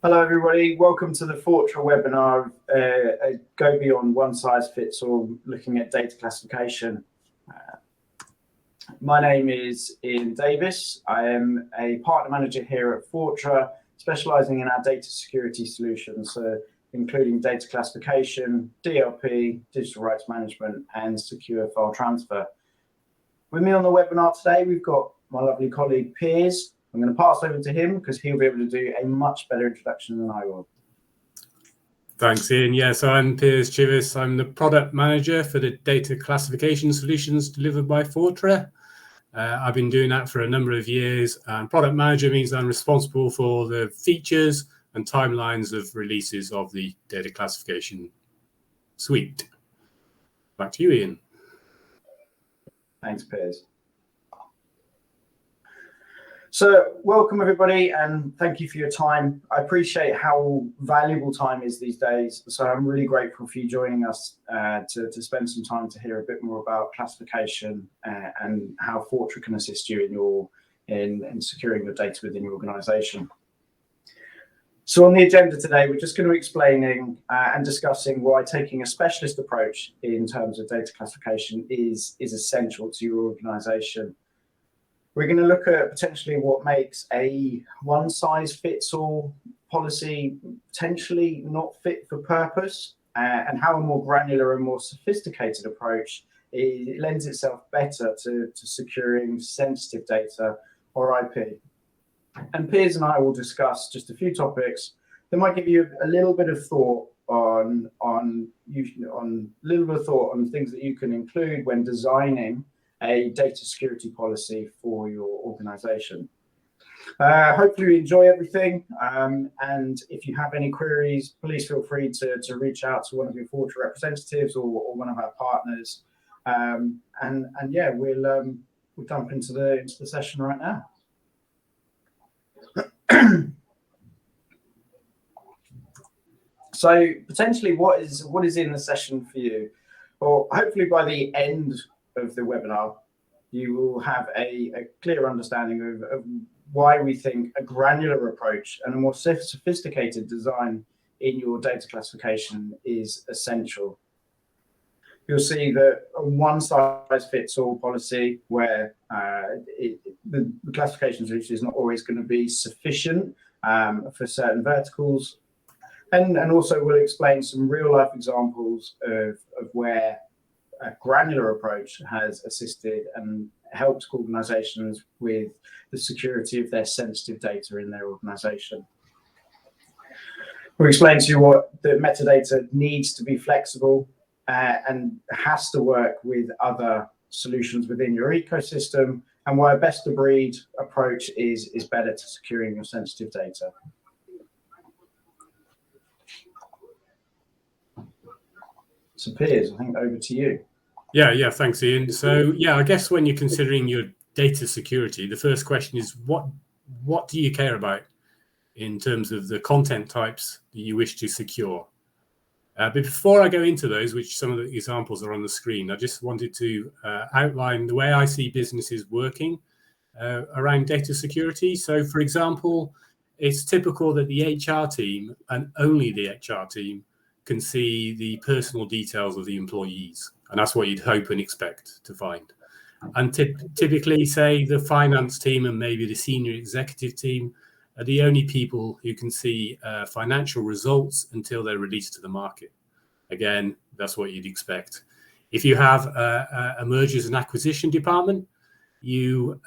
Hello, everybody. Welcome to the Fortra webinar, Go Beyond One Size Fits All, looking at data classification. My name is Ian Davis. I am a partner manager here at Fortra, specializing in our data security solutions, including data classification, DLP, digital rights management, and secure file transfer. With me on the webinar today, we've got my lovely colleague, Piers. I'm going to pass over to him because he'll be able to do a much better introduction than I will. Thanks, Ian. Yeah, so I'm Piers Chivis. I'm the product manager for the data classification solutions delivered by Fortra. I've been doing that for a number of years. And product manager means I'm responsible for the features and timelines of releases of the data classification suite. Back to you, Ian. Thanks, Piers. So welcome, everybody, and thank you for your time. I appreciate how valuable time is these days. So I'm really grateful for you joining us to spend some time to hear a bit more about classification and how Fortra can assist you in securing your data within your organization. So on the agenda today, we're just going to be explaining and discussing why taking a specialist approach in terms of data classification is essential to your organization. We're going to look at potentially what makes a one-size-fits-all policy potentially not fit for purpose, and how a more granular and more sophisticated approach lends itself better to securing sensitive data or IP. And Piers and I will discuss just a few topics that might give you a little bit of thought on things that you can include when designing a data security policy for your organization. Hopefully you enjoy everything, and if you have any queries, please feel free to reach out to one of your Fortra representatives or one of our partners. And yeah, we'll jump into the session right now. So potentially, what is in the session for you? Well, hopefully by the end of the webinar, you will have a clear understanding of why we think a granular approach and a more sophisticated design in your data classification is essential. You'll see that a one-size-fits-all policy where the classification solution is not always going to be sufficient for certain verticals. And also we'll explain some real-life examples of where a granular approach has assisted and helped organizations with the security of their sensitive data in their organization. We'll explain to you what the metadata needs to be flexible and has to work with other solutions within your ecosystem, and why a best-of-breed approach is better to securing your sensitive data. So Piers, I think over to you. Yeah, thanks, Ian. So yeah, I guess when you're considering your data security, the first question is what do you care about in terms of the content types that you wish to secure? But before I go into those, which some of the examples are on the screen, I just wanted to outline the way I see businesses working around data security. So for example, it's typical that the HR team and only the HR team can see the personal details of the employees. And that's what you'd hope and expect to find. And typically, say, the finance team and maybe the senior executive team are the only people who can see financial results until they're released to the market. Again, that's what you'd expect. If you have a mergers and acquisition department, you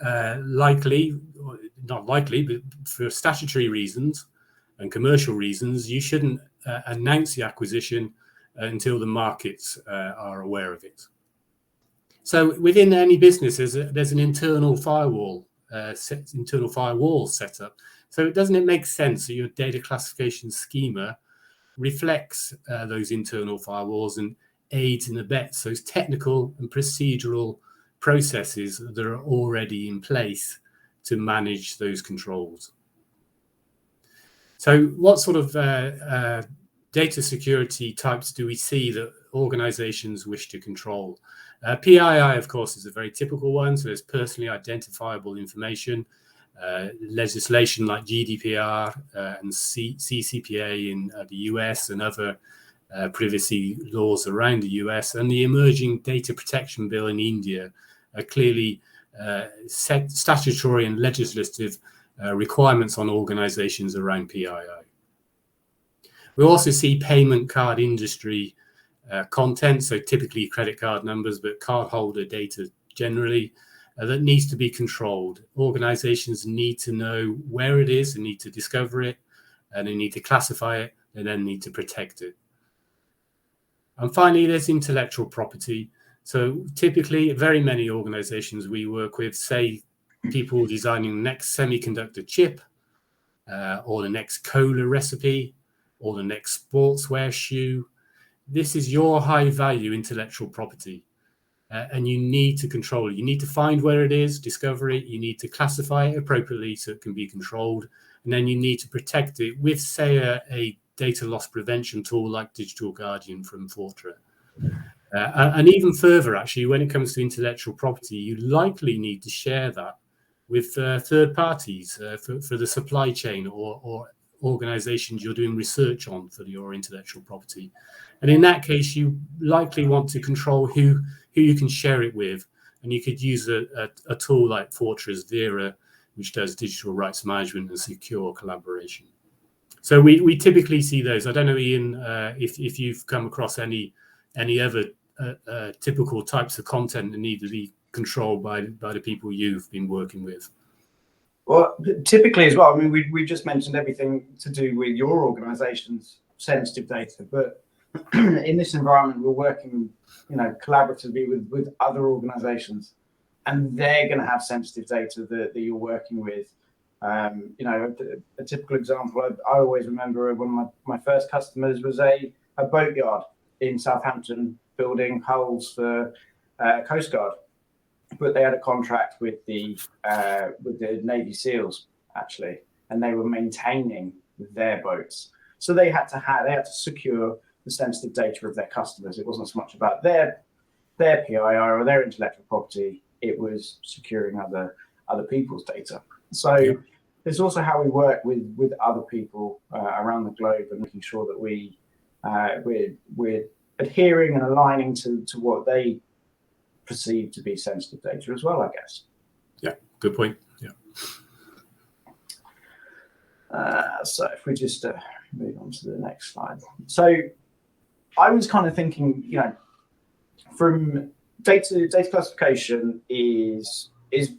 likely, not likely, but for statutory reasons and commercial reasons, you shouldn't announce the acquisition until the markets are aware of it. So within any business, there's an internal firewall set up. So doesn't it make sense that your data classification schema reflects those internal firewalls and aids and abets those technical and procedural processes that are already in place to manage those controls? So what sort of data security types do we see that organizations wish to control? PII, of course, is a very typical one. So there's personally identifiable information. legislation like GDPR and CCPA in the US and other privacy laws around the US, and the emerging data protection bill in India are clearly set statutory and legislative requirements on organizations around PII. We also see payment card industry content, so typically credit card numbers, but cardholder data generally, that needs to be controlled. Organizations need to know where it is, they need to discover it, and they need to classify it, and then need to protect it. And finally, there's intellectual property. So typically, very many organizations we work with, say people designing the next semiconductor chip, or the next cola recipe, or the next sportswear shoe. This is your high value intellectual property. And you need to control it. You need to find where it is, discover it. You need to classify it appropriately so it can be controlled. And then you need to protect it with, say, a data loss prevention tool like Digital Guardian from Fortra. And even further, actually, when it comes to intellectual property, you likely need to share that with third parties for the supply chain or organizations you're doing research on for your intellectual property. And in that case, you likely want to control who you can share it with. And you could use a tool like Fortra's Vera, which does digital rights management and secure collaboration. So we typically see those. I don't know, Ian, if you've come across any other typical types of content that need to be controlled by the people you've been working with. Well, typically as well, I mean, we just mentioned everything to do with your organization's sensitive data, but in this environment, we're working, collaboratively with other organizations, and they're going to have sensitive data that you're working with. A typical example, I always remember one of my first customers was a boatyard in Southampton building hulls for Coast Guard, but they had a contract with the Navy SEALs actually, and they were maintaining their boats, so they had to secure the sensitive data of their customers. It wasn't so much about their PII or their intellectual property; it was securing other people's data. So it's also how we work with other people around the globe and making sure that we're adhering and aligning to what they perceive to be sensitive data as well, I guess. Yeah, good point. Yeah. So if we just move on to the next slide. So I was kind of thinking, from data classification is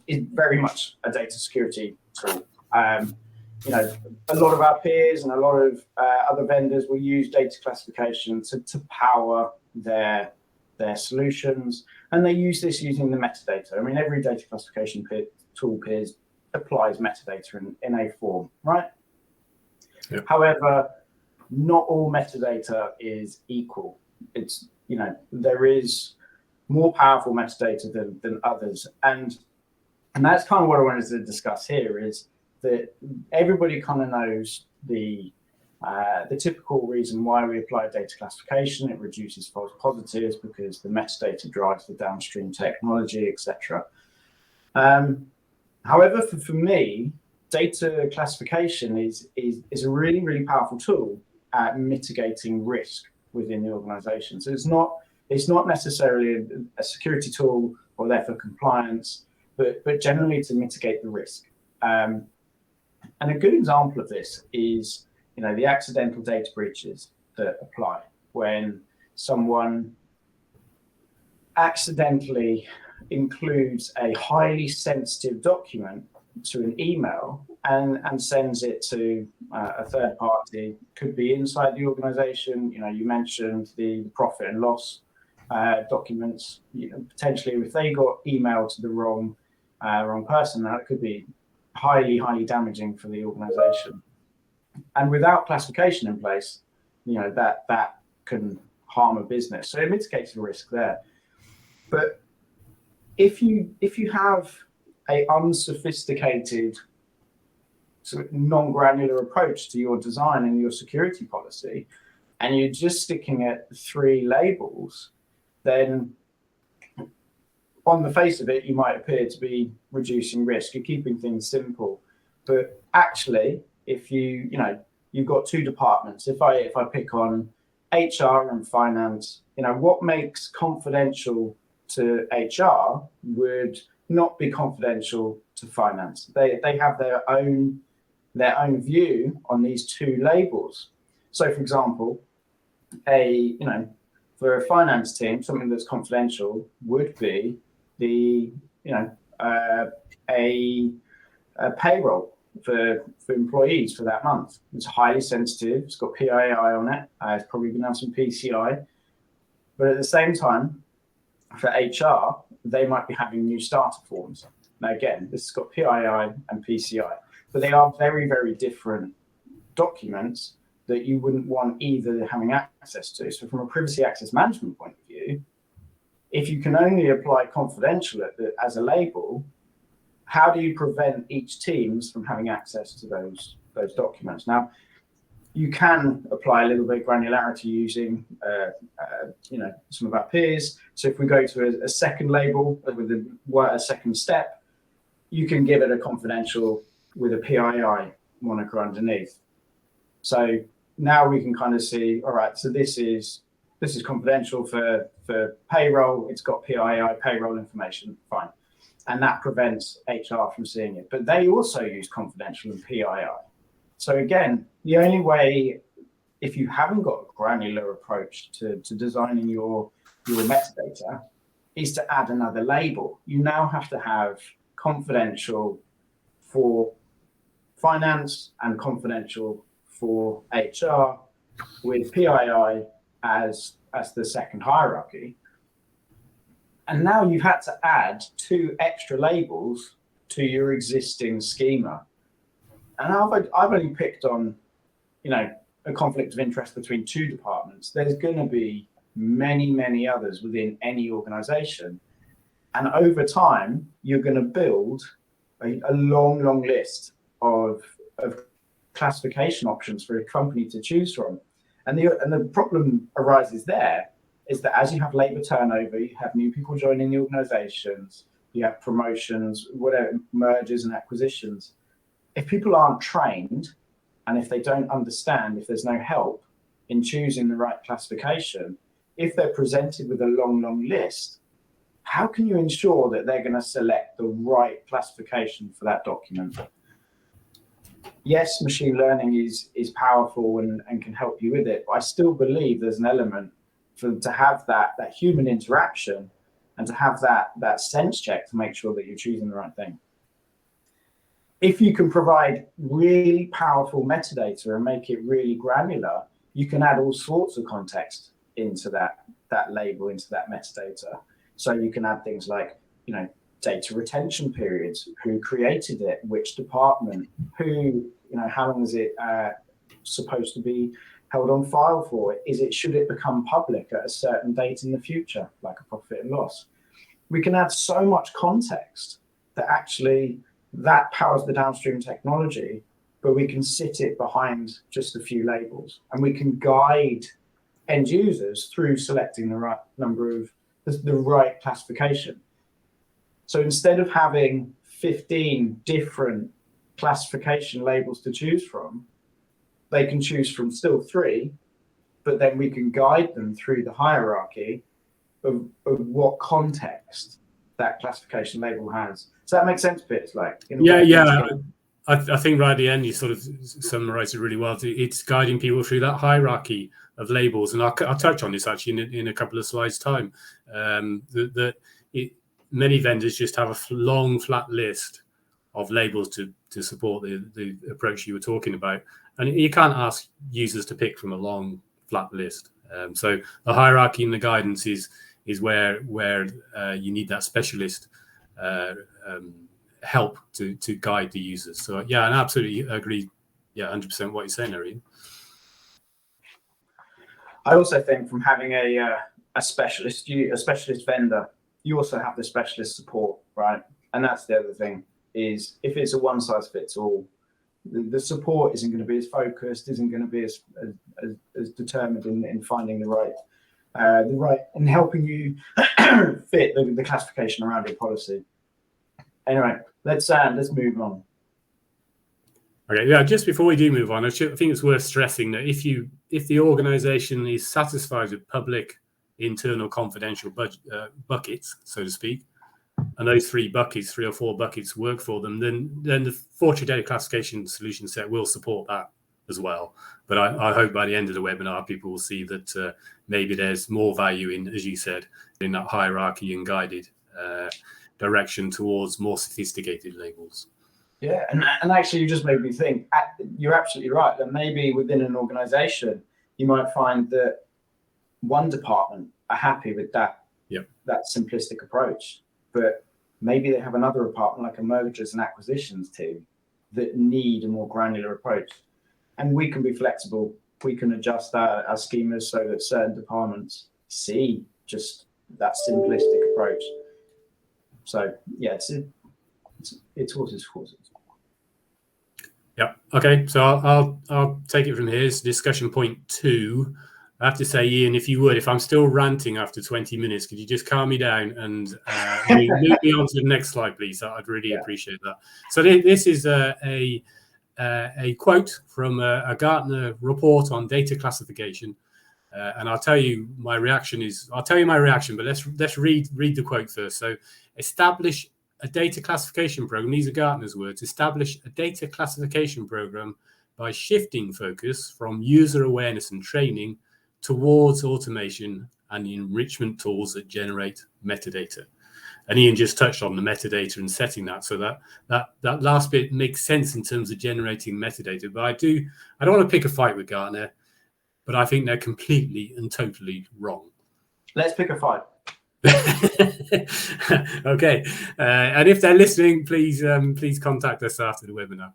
very much a data security tool. A lot of our peers and a lot of other vendors will use data classification to power their solutions, and they use this using the metadata. I mean, every data classification tool applies metadata in a form, right? Yep. However, not all metadata is equal. It's, there is more powerful metadata than others, and that's kind of what I wanted to discuss here, is that everybody kind of knows the typical reason why we apply data classification. It reduces false positives because the metadata drives the downstream technology, etc. However, for me, data classification is a really, really powerful tool at mitigating risk within the organization. So it's not necessarily a security tool or therefore compliance, but generally to mitigate the risk. And a good example of this is, the accidental data breaches that apply when someone accidentally includes a highly sensitive document to an email and sends it to a third party. Could be inside the organization. You mentioned the profit and loss documents. Potentially, if they got emailed to the wrong person, that could be highly damaging for the organization. And without classification in place, that can harm a business. So it mitigates the risk there. But if you have a unsophisticated, sort of non-granular approach to your design and your security policy, and you're just sticking at 3 labels, then on the face of it, you might appear to be reducing risk. You're keeping things simple. But actually, if you've got two departments, if I pick on HR and finance, what makes confidential to HR would not be confidential to finance. They have their own view on these two labels. So, for example, for a finance team, something that's confidential would be a payroll for employees for that month. It's highly sensitive. It's got PII on it. It's probably going to have some PCI. But at the same time, for HR, they might be having new starter forms. Now, again, this has got PII and PCI, but they are very, very different documents that you wouldn't want either having access to. So from a privacy access management point of view, if you can only apply confidential as a label, how do you prevent each teams from having access to those documents? Now, you can apply a little bit of granularity using some of our peers. So if we go to a second label with a second step, you can give it a confidential with a PII moniker underneath. So now we can kind of see, all right, so this is confidential for payroll. It's got PII payroll information, fine. And that prevents HR from seeing it. But they also use confidential and PII. So again, the only way, if you haven't got a granular approach to designing your metadata, is to add another label. You now have to have confidential for finance and confidential for HR with PII as the second hierarchy. And now you've had to add 2 extra labels to your existing schema. And I've only picked on, a conflict of interest between 2 departments. There's going to be many, many others within any organization. And over time, you're going to build a long, long list of classification options for a company to choose from. And the problem arises there is that as you have labor turnover, you have new people joining the organizations, you have promotions, whatever, mergers and acquisitions. If people aren't trained, and if they don't understand, if there's no help in choosing the right classification, if they're presented with a long, long list, how can you ensure that they're going to select the right classification for that document? Yes, machine learning is powerful and can help you with it, but I still believe there's an element to have that human interaction and to have that sense check to make sure that you're choosing the right thing. If you can provide really powerful metadata and make it really granular, you can add all sorts of context into that label, into that metadata. So you can add things like, data retention periods, who created it, which department, who, how long is it supposed to be held on file for? Should it become public at a certain date in the future, like a profit and loss? We can add so much context that actually that powers the downstream technology, but we can sit it behind just a few labels, and we can guide end users through selecting the right number of the right classification. So instead of having 15 different classification labels to choose from, they can choose from still 3, but then we can guide them through the hierarchy of what context that classification label has. Does that make sense, Piers? I think right at the end you sort of summarised it really well. It's guiding people through that hierarchy of labels, and I'll touch on this actually in a couple of slides' time. Many vendors just have a long, flat list of labels to support the approach you were talking about, and you can't ask users to pick from a long, flat list. So the hierarchy and the guidance is where you need that specialist help to guide the users. So and I absolutely agree. 100% what you're saying, Irene. I also think from having a specialist vendor, you also have the specialist support, right? And that's the other thing, is if it's a one size fits all, the support isn't going to be as focused, isn't going to be as determined in finding the right and helping you fit the classification around your policy. Anyway, let's move on. Okay, yeah. Just before we do move on, I think it's worth stressing that if the organisation is satisfied with public, internal, confidential buckets, so to speak, and those three or four buckets work for them, then the Fortran data classification solution set will support that as well. But I hope by the end of the webinar, people will see that maybe there's more value in, as you said, in that hierarchy and guided direction towards more sophisticated labels. Yeah, and actually, you just made me think. You're absolutely right. That maybe within an organisation, you might find that one department are happy with that simplistic approach, but maybe they have another department, like a mergers and acquisitions team, that need a more granular approach. And we can be flexible. We can adjust our schemas so that certain departments see just that simplistic approach. So yeah, it's horses for horses. Yeah. Okay. So I'll take it from here. It's discussion point 2. I have to say, Ian, if I'm still ranting after 20 minutes, could you just calm me down and move me on to the next slide, please? I'd really appreciate that. So this is a quote from a Gartner report on data classification, and I'll tell you my reaction, but let's read the quote first. So, establish a data classification program. These are Gartner's words. Establish a data classification program by shifting focus from user awareness and training towards automation and the enrichment tools that generate metadata. And Ian just touched on the metadata and setting that. So that last bit makes sense in terms of generating metadata. But I don't want to pick a fight with Gartner, but I think they're completely and totally wrong. Let's pick a fight. Okay, and if they're listening, please contact us after the webinar.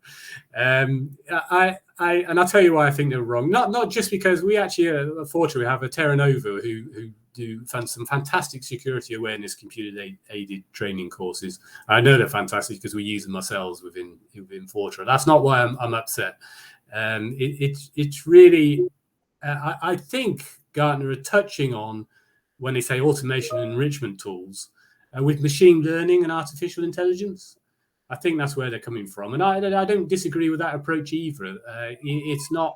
I'll tell you why I think they're wrong. Not just because we actually, unfortunately, have a Terra Nova who do some fantastic security awareness computer aided training courses. I know they're fantastic because we use them ourselves within Fortran. That's not why I'm upset. It's really I think Gartner are touching on, when they say automation and enrichment tools, with machine learning and artificial intelligence. I think that's where they're coming from. And I don't disagree with that approach either. It's not,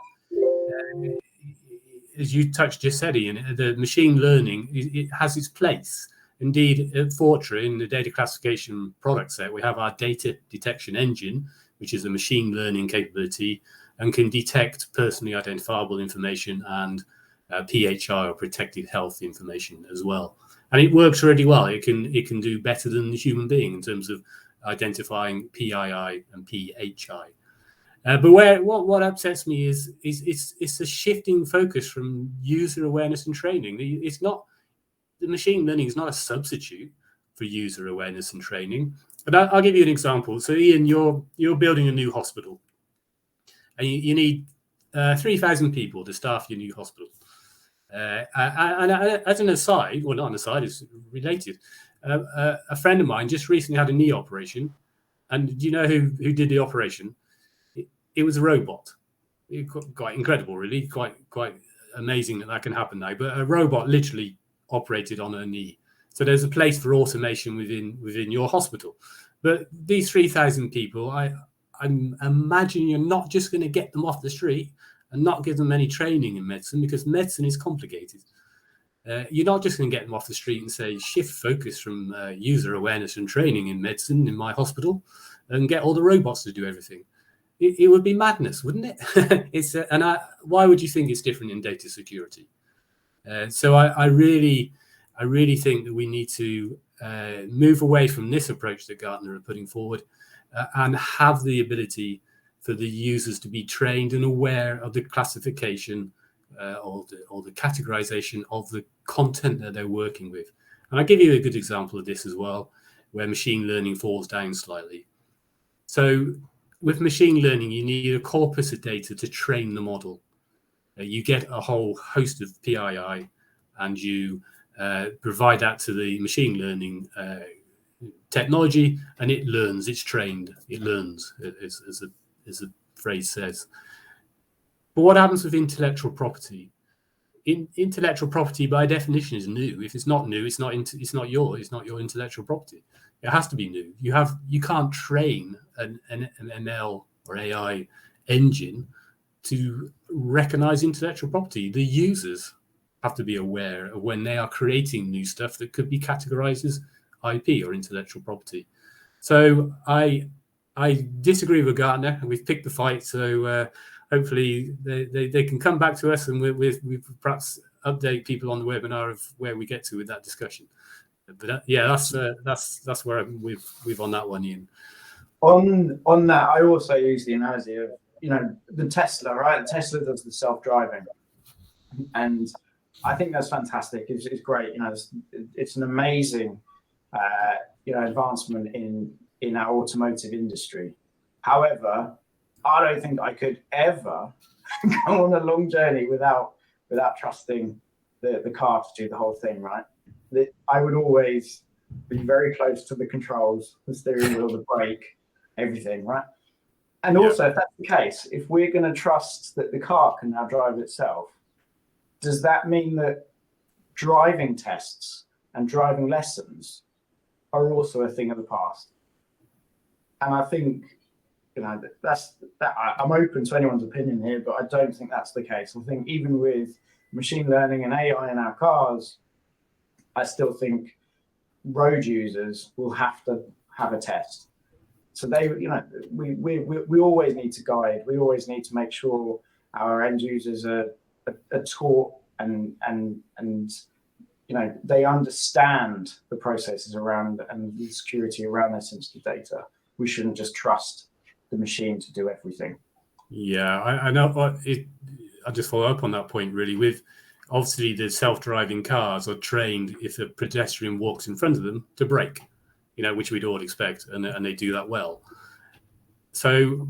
as you just said, Ian, the machine learning, it has its place. Indeed, at Fortran, in the data classification product set, we have our data detection engine, which is a machine learning capability and can detect personally identifiable information and PHI, or protected health information, as well. And it works really well. It can do better than the human being in terms of identifying PII and PHI. But what upsets me is it's a shifting focus from user awareness and training. It's not, the machine learning is not a substitute for user awareness and training. But I'll give you an example. So Ian, you're building a new hospital, and you need 3,000 people to staff your new hospital. And as an aside, well, not an aside, it's related. A friend of mine just recently had a knee operation, and do you know who did the operation? It was a robot. Quite incredible, really. Quite amazing that can happen now. But a robot literally operated on her knee. So there's a place for automation within your hospital. But these 3,000 people, I imagine you're not just going to get them off the street and not give them any training in medicine, because medicine is complicated. You're not just going to get them off the street and say, shift focus from user awareness and training in medicine in my hospital and get all the robots to do everything. It would be madness, wouldn't it? Why would you think it's different in data security? So I really think that we need to move away from this approach that Gartner are putting forward and have the ability for the users to be trained and aware of the classification or the categorization of the content that they're working with. And I'll give you a good example of this as well, where machine learning falls down slightly. So with machine learning, you need a corpus of data to train the model. You get a whole host of PII, and you provide that to the machine learning technology, and it learns, it's trained, it learns, as the phrase says. But what happens with intellectual property? Intellectual property, by definition, is new. If it's not new, it's not your intellectual property. It has to be new. You can't train an ML or AI engine to recognize intellectual property. The users have to be aware of when they are creating new stuff that could be categorized as IP or intellectual property. So I disagree with Gartner, and we've picked the fight. So hopefully they can come back to us, and we perhaps update people on the webinar of where we get to with that discussion. But that's where I'm with on that one, Ian. On that, I also use the analogy of the Tesla, right? Tesla does the self-driving, and I think that's fantastic. It's great. It's an amazing advancement in our automotive industry. However, I don't think I could ever go on a long journey without trusting the car to do the whole thing, right? I would always be very close to the controls, the steering wheel, the brake, everything, right? And also, if that's the case, if we're going to trust that the car can now drive itself, does that mean that driving tests and driving lessons are also a thing of the past? And I think, that's that. I'm open to anyone's opinion here, but I don't think that's the case. I think even with machine learning and AI in our cars, I still think road users will have to have a test. So we always need to guide. We always need to make sure our end users are taught and they understand the processes around and the security around their sensitive data. We shouldn't just trust the machine to do everything. Yeah, I know. I'll just follow up on that point really. With obviously the self-driving cars are trained if a pedestrian walks in front of them to brake, which we'd all expect, and they do that well. So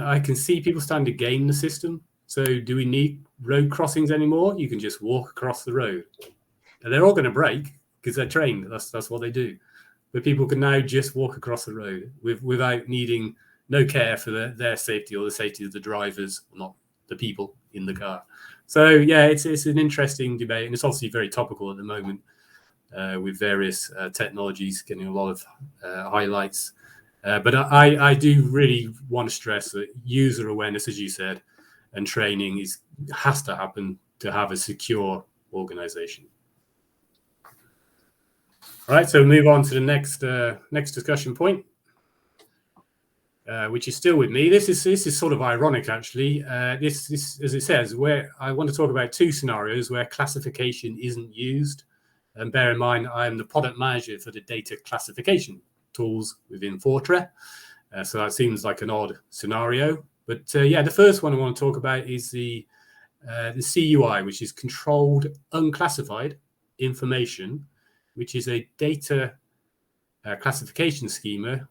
I can see people starting to game the system. So do we need road crossings anymore? You can just walk across the road. And they're all going to brake because they're trained. That's what they do. But people can now just walk across the road without needing no care for their safety or the safety of the drivers, not the people in the car. So yeah, it's an interesting debate, and it's obviously very topical at the moment with various technologies getting a lot of highlights. But I do really want to stress that user awareness, as you said, and training has to happen to have a secure organization. All right, so move on to the next discussion point, which is still with me. This is sort of ironic, actually. This, as it says, where I want to talk about two scenarios where classification isn't used. And bear in mind, I am the product manager for the data classification tools within Fortran. So that seems like an odd scenario. But the first one I want to talk about is the CUI, which is controlled unclassified information, which is a data classification schema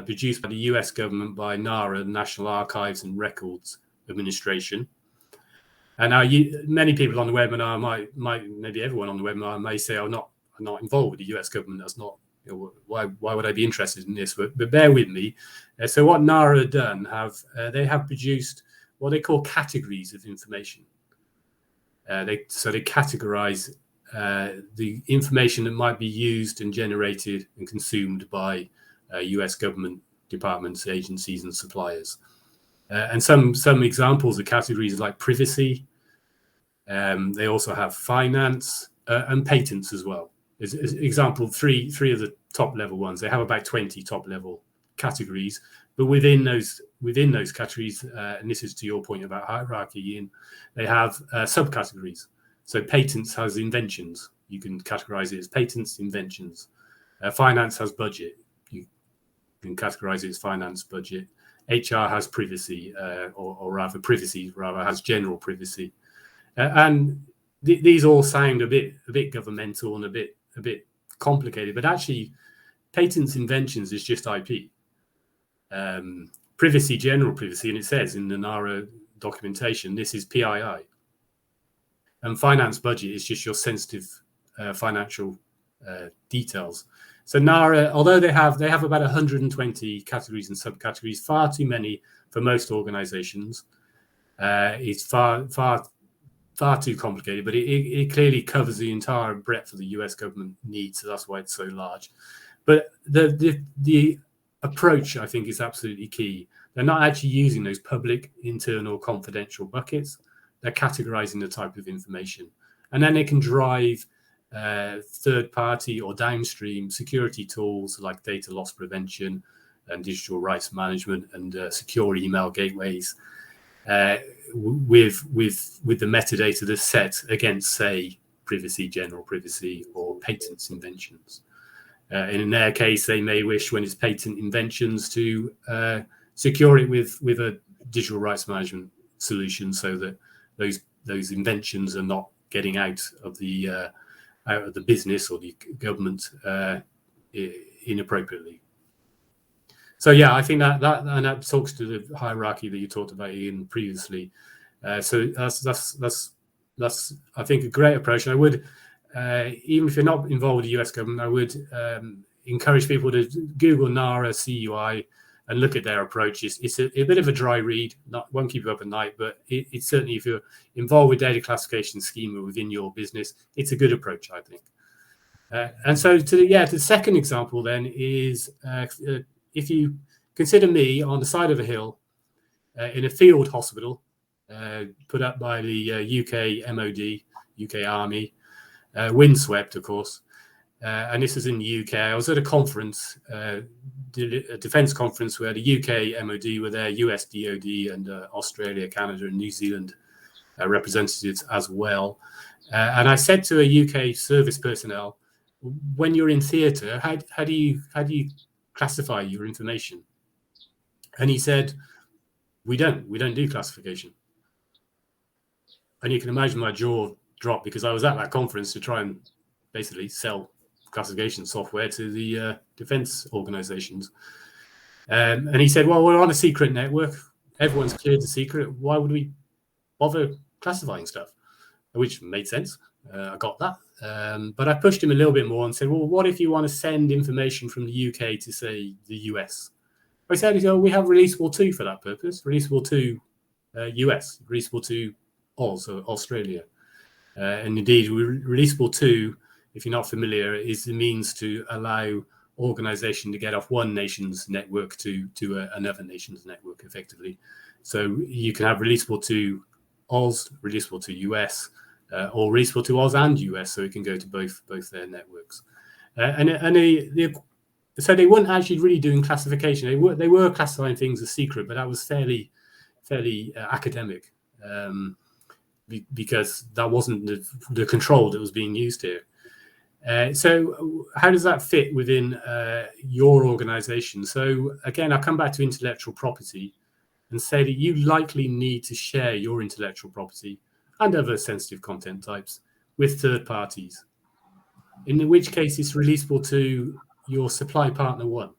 produced by the US government by NARA, National Archives and Records Administration. And now many people on the webinar might maybe everyone on the webinar may say, I'm not involved with the US government. That's not, why would I be interested in this? But bear with me. So what NARA have done, they have produced what they call categories of information. They categorize the information that might be used and generated and consumed by US government departments, agencies, and suppliers. And some examples of categories like privacy. They also have finance and patents as well. As example, three of the top level ones. They have about 20 top level categories, but within those categories, and this is to your point about hierarchy, Ian, they have subcategories. So patents has inventions. You can categorize it as patents, inventions. Finance has budget. You can categorize it as finance, budget. HR has privacy, or rather privacy has general privacy. And these all sound a bit governmental and a bit complicated, but actually patents, inventions is just IP. Privacy, general privacy, and it says in the NARA documentation, this is PII. And finance budget is just your sensitive financial details. So NARA, although they have about 120 categories and subcategories, far too many for most organizations. It's far too complicated, but it clearly covers the entire breadth of the US government needs, so that's why it's so large. But the approach, I think, is absolutely key. They're not actually using those public, internal, confidential buckets. They're categorizing the type of information. And then they can drive third-party or downstream security tools like data loss prevention and digital rights management and secure email gateways with the metadata that's set against, say, privacy, general privacy, or patents inventions. And in their case, they may wish, when it's patent inventions, to secure it with a digital rights management solution, so that those inventions are not getting out of the business or the government inappropriately. So yeah, I think that talks to the hierarchy that you talked about, Ian, previously. So that's I think a great approach. And I would, even if you're not involved with the US government, I would encourage people to Google NARA CUI and look at their approach. It's a bit of a dry read, won't keep you up at night, but it's certainly, if you're involved with data classification schema within your business, it's a good approach, I think. And so to the second example then is, if you consider me on the side of a hill in a field hospital put up by the UK MOD, UK Army, windswept, of course. And this is in the UK. I was at a conference, a defence conference, where the UK MOD were there, US DOD, and Australia, Canada, and New Zealand representatives as well. And I said to a UK service personnel, when you're in theatre, how do you classify your information? And he said, we don't do classification. And you can imagine my jaw dropped, because I was at that conference to try and basically sell classification software to the defense organizations. And he said, well, we're on a secret network. Everyone's cleared the secret. Why would we bother classifying stuff? Which made sense. I got that. But I pushed him a little bit more and said, well, what if you want to send information from the UK to, say, the US? I said, we have Releasable 2 for that purpose. Releasable 2 US, Releasable 2 Oz, or Australia. And indeed, Releasable 2, if you're not familiar, is the means to allow organization to get off one nation's network to another nation's network effectively. So you can have Releasable 2 Oz, Releasable 2 US, or Releasable 2 Oz and US, so it can go to both their networks. So they weren't actually really doing classification. They were classifying things as secret, but that was fairly academic, because that wasn't the control that was being used here. So how does that fit within your organization? So again, I'll come back to intellectual property and say that you likely need to share your intellectual property and other sensitive content types with third parties, in which case it's releasable to your supply partner 1,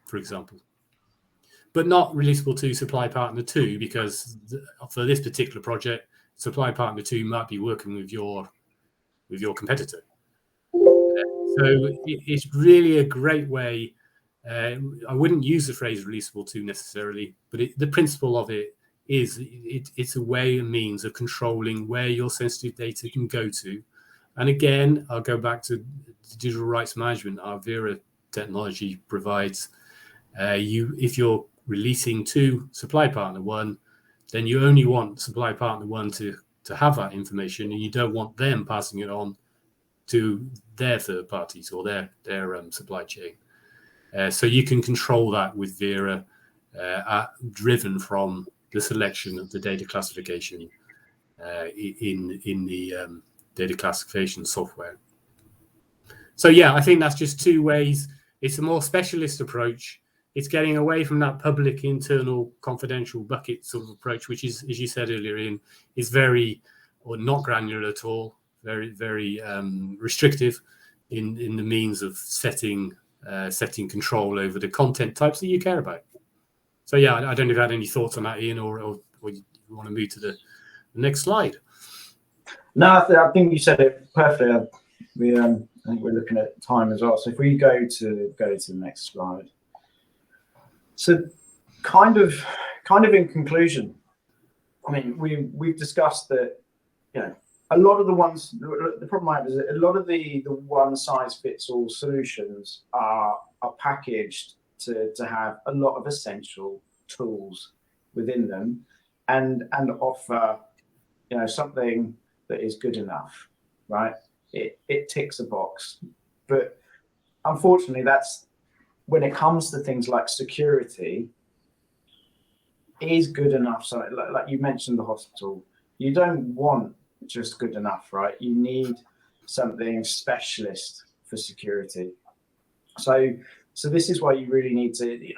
for example, but not releasable to supply partner 2, because for this particular project, supply partner 2 might be working with your competitor. So it's really a great way. I wouldn't use the phrase releasable to necessarily, but the principle of it is it's a way and means of controlling where your sensitive data can go to. And again, I'll go back to digital rights management. Our Vera technology provides if you're releasing to supply partner 1, then you only want supply partner 1 to have that information, and you don't want them passing it on to their third parties or their supply chain. So you can control that with Vera, driven from the selection of the data classification in the data classification software. So yeah, I think that's just 2 ways. It's a more specialist approach. It's getting away from that public, internal, confidential bucket sort of approach, which is, as you said earlier, Ian, is very, or not granular at all, very, very restrictive in the means of setting control over the content types that you care about. So yeah, I don't know if you had any thoughts on that, Ian, or you want to move to the next slide. No, I think you said it perfectly. I think we're looking at time as well. So if we go to the next slide. So kind of in conclusion, I mean, we've discussed that, a lot of the problem I have is that a lot of the one size fits all solutions are packaged to have a lot of essential tools within them and offer, something that is good enough, right? It ticks a box. But unfortunately, that's when it comes to things like security, is good enough. So like you mentioned the hospital, you don't want just good enough, right? You need something specialist for security. So this is why you really need to,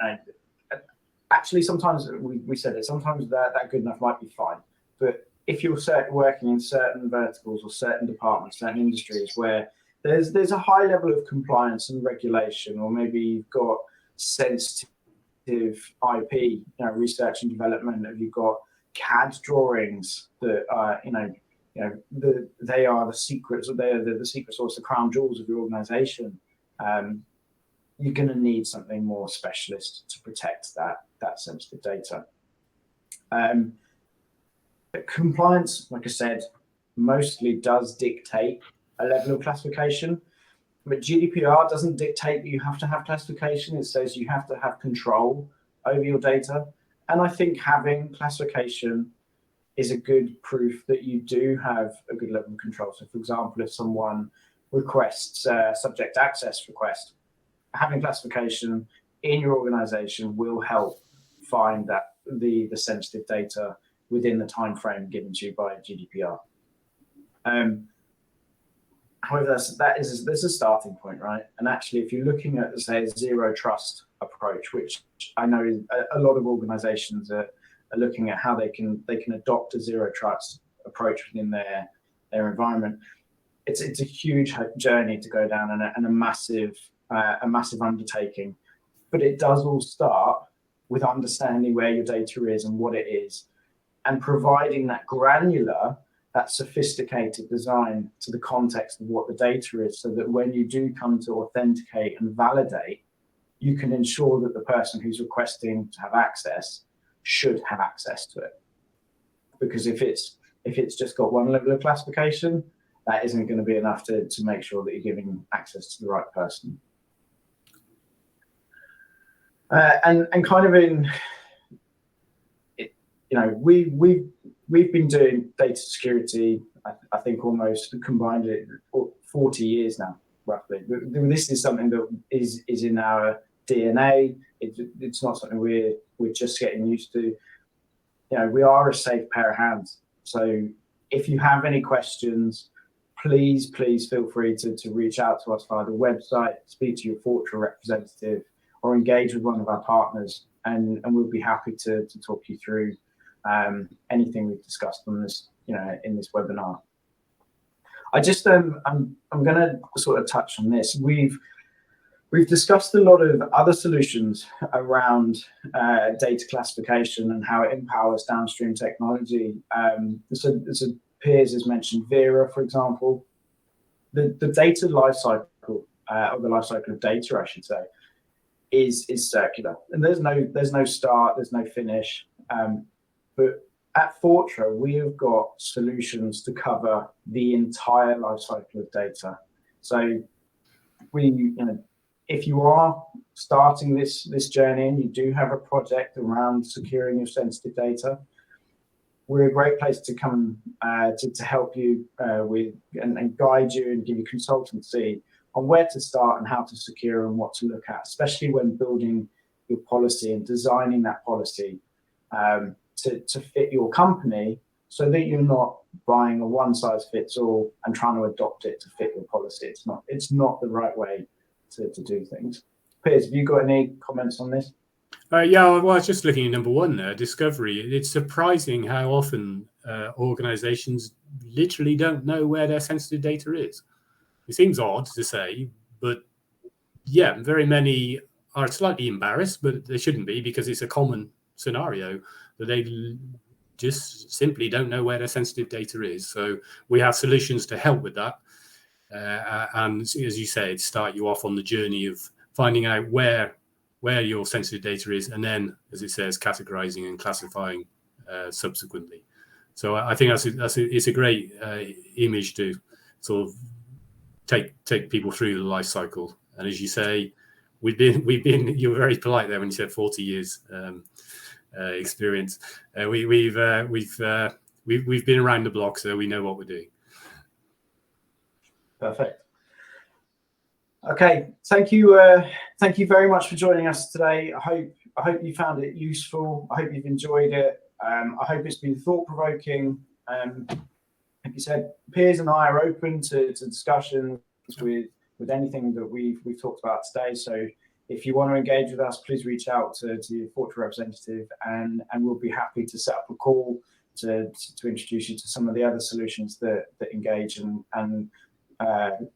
actually sometimes we said it, sometimes that good enough might be fine. But if you're working in certain verticals or certain departments, certain industries where there's a high level of compliance and regulation, or maybe you've got sensitive IP, research and development, if you've got CAD drawings that are, they are the secrets, or they're the secret source, the crown jewels of your organization. You're going to need something more specialist to protect that sensitive data. Compliance, like I said, mostly does dictate a level of classification, but GDPR doesn't dictate that you have to have classification. It says you have to have control over your data. And I think having classification is a good proof that you do have a good level of control. So, for example, if someone requests a subject access request, having classification in your organization will help find that the sensitive data within the time frame given to you by GDPR. However, there's a starting point, right? And actually, if you're looking at, say, a zero trust approach, which I know a lot of organizations are looking at how they can adopt a zero trust approach within their environment, it's a huge journey to go down and a massive undertaking. But it does all start with understanding where your data is and what it is, and providing that granular, that sophisticated design to the context of what the data is, so that when you do come to authenticate and validate, you can ensure that the person who's requesting to have access should have access to it. Because if it's just got one level of classification, that isn't going to be enough to make sure that you're giving access to the right person. And kind of in, we've been doing data security, I think almost combined it 40 years now, roughly. This is something that is in our DNA. It's not something we're just getting used to. We are a safe pair of hands. So if you have any questions, please feel free to reach out to us via the website, speak to your Fortra representative, or engage with one of our partners, and we'll be happy to talk you through anything we've discussed on this, in this webinar. I just I'm going to sort of touch on this. We've discussed a lot of other solutions around data classification and how it empowers downstream technology. So Piers has mentioned Vera, for example. The data lifecycle, or the lifecycle of data, I should say, is circular, and there's no start, there's no finish. But at Fortra, we have got solutions to cover the entire life cycle of data. So if you are starting this journey and you do have a project around securing your sensitive data, we're a great place to come to help you with and guide you and give you consultancy on where to start and how to secure and what to look at, especially when building your policy and designing that policy to fit your company, so that you're not buying a one-size-fits-all and trying to adopt it to fit your policy. It's not the right way to do things. Piers, have you got any comments on this? Yeah, well, I was just looking at number one there, discovery. It's surprising how often organizations literally don't know where their sensitive data is. It seems odd to say, but yeah, very many are slightly embarrassed, but they shouldn't be, because it's a common scenario that they just simply don't know where their sensitive data is. So we have solutions to help with that. And as you said, start you off on the journey of finding out where your sensitive data is, and then, as it says, categorizing and classifying subsequently. So I think it's a great image to sort of take people through the life cycle. And as you say, we've been you were very polite there when you said 40 years. experience. We've been around the block, so we know what we're doing. Perfect. Okay, thank you very much for joining us today. I hope you found it useful. I hope you've enjoyed it. I hope it's been thought-provoking. Like you said, Piers and I are open to discussions with anything that we've talked about today. So if you want to engage with us, please reach out to your Fortran representative, and we'll be happy to set up a call to introduce you to some of the other solutions that engage and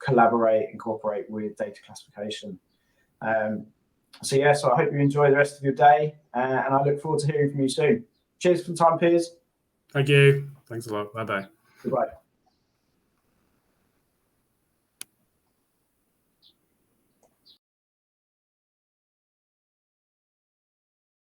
collaborate and cooperate with data classification. So I hope you enjoy the rest of your day, and I look forward to hearing from you soon. Cheers for the time, Piers. Thank you. Thanks a lot. Bye-bye. Goodbye.